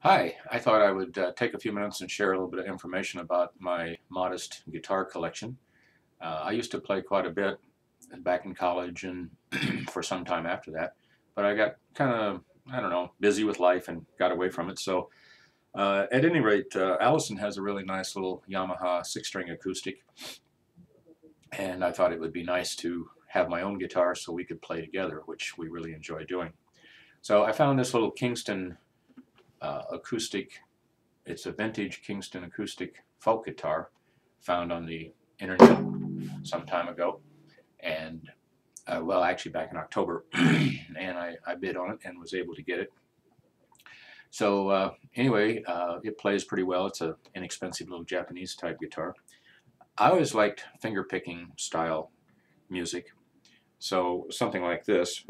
Hi, I thought I would take a few minutes and share a little bit of information about my modest guitar collection. I used to play quite a bit back in college and for some time after that, but I got kind of, I don't know, busy with life and got away from it. So at any rate, Allison has a really nice little Yamaha six-string acoustic, and I thought it would be nice to have my own guitar so we could play together, which we really enjoy doing. So I found this little Kingston acoustic. It's a vintage Kingston acoustic folk guitar found on the internet some time ago, and well, actually back in October, and I bid on it and was able to get it. So anyway, it plays pretty well. It's an inexpensive little Japanese type guitar. I always liked finger picking style music, so something like this.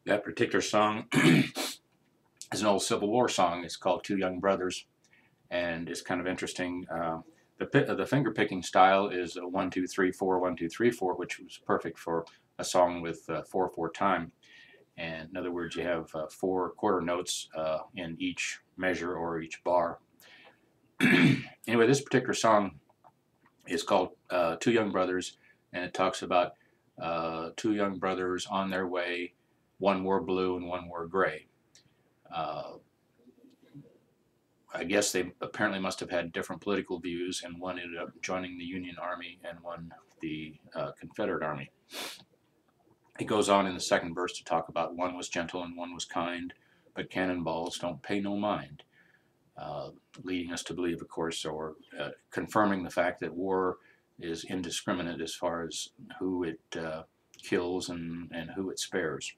That particular song is an old Civil War song. It's called Two Young Brothers, and it's kind of interesting. The finger picking style is a 1-2-3-4, 1-2-3-4, which was perfect for a song with 4/4 time. And in other words, you have 4 quarter notes in each measure or each bar. Anyway, this particular song is called Two Young Brothers, and it talks about two young brothers on their way. One wore blue and one wore gray. I guess they apparently must have had different political views, and one ended up joining the Union Army and one the Confederate Army. It goes on in the second verse to talk about one was gentle and one was kind, but cannonballs don't pay no mind, leading us to believe, of course, or confirming the fact that war is indiscriminate as far as who it kills and who it spares.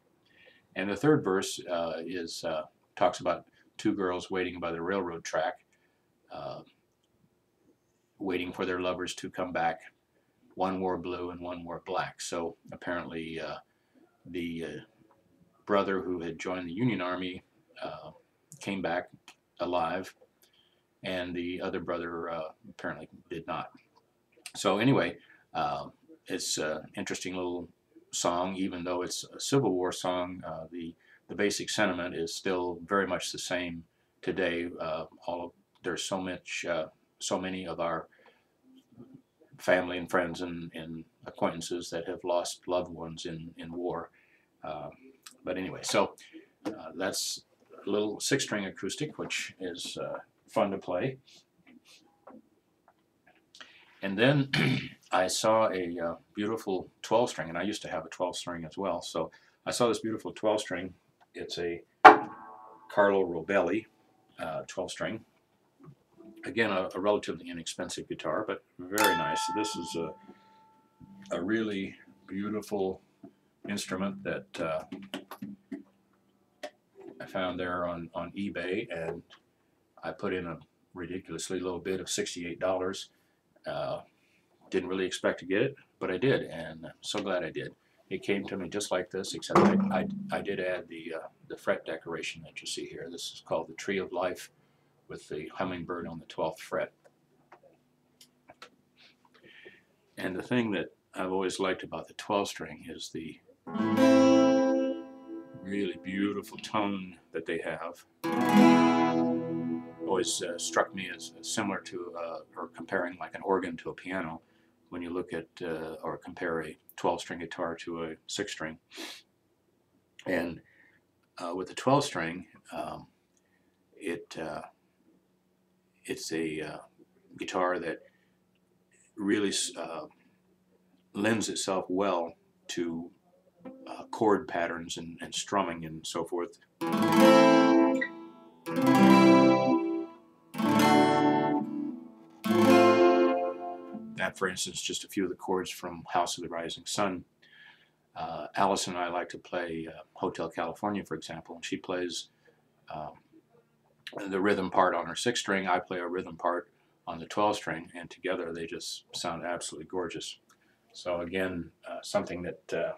And the third verse talks about two girls waiting by the railroad track, waiting for their lovers to come back. One wore blue and one wore black. So apparently the brother who had joined the Union Army came back alive, and the other brother apparently did not. So anyway, it's an interesting little song, even though it's a Civil War song. The basic sentiment is still very much the same today. There's so many of our family and friends and acquaintances that have lost loved ones in war. But anyway, so that's a little six-string acoustic, which is fun to play. And then I saw a beautiful 12-string, and I used to have a 12-string as well. So I saw this beautiful 12-string. It's a Carlo Robelli 12-string. Again, a relatively inexpensive guitar, but very nice. This is a really beautiful instrument that I found there on eBay, and I put in a ridiculously low bid of $68. Didn't really expect to get it, but I did, and I'm so glad I did. It came to me just like this, except I did add the fret decoration that you see here. This is called the Tree of Life with the hummingbird on the 12th fret. And the thing that I've always liked about the 12-string is the really beautiful tone that they have. Always struck me as similar to or comparing like an organ to a piano when you look at or compare a 12-string guitar to a 6-string. And with the 12-string, it's a guitar that really lends itself well to chord patterns and strumming and so forth. for instance, just a few of the chords from House of the Rising Sun. Alice and I like to play Hotel California, for example, and she plays the rhythm part on her 6-string. I play a rhythm part on the 12-string, and together they just sound absolutely gorgeous. So again, something that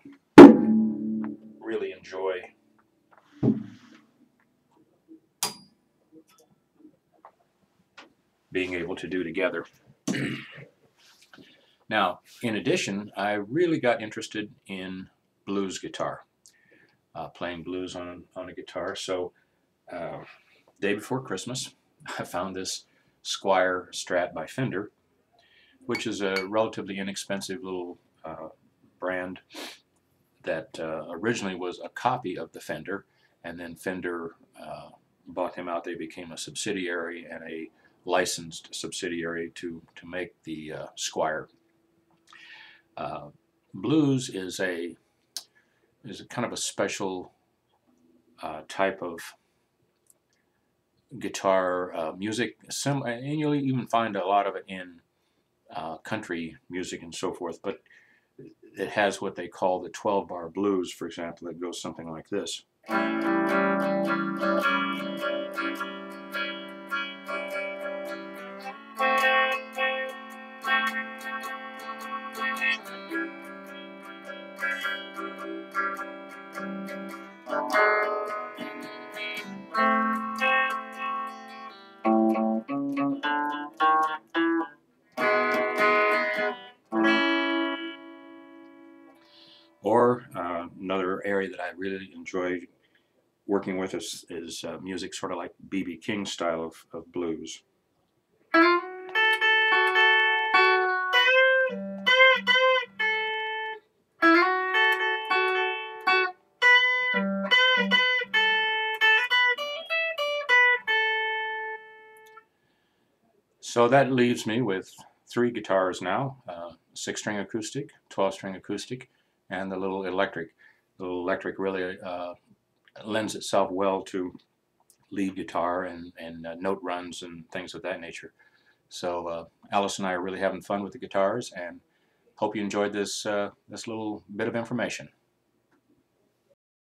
really enjoy. Being able to do together. Now, in addition, I really got interested in blues guitar, playing blues on a guitar. So, day before Christmas, I found this Squire Strat by Fender, which is a relatively inexpensive little brand that originally was a copy of the Fender, and then Fender bought them out. They became a subsidiary and a licensed subsidiary to make the Squire. Blues is a kind of a special type of guitar music, and you'll even find a lot of it in country music and so forth, but it has what they call the 12-bar blues, for example, that goes something like this. Or another area that I really enjoy working with is music sort of like B.B. King's style of blues. So that leaves me with 3 guitars now, 6-string acoustic, 12-string acoustic, and the little electric. The little electric really lends itself well to lead guitar and note runs and things of that nature. So Alice and I are really having fun with the guitars, and hope you enjoyed this little bit of information.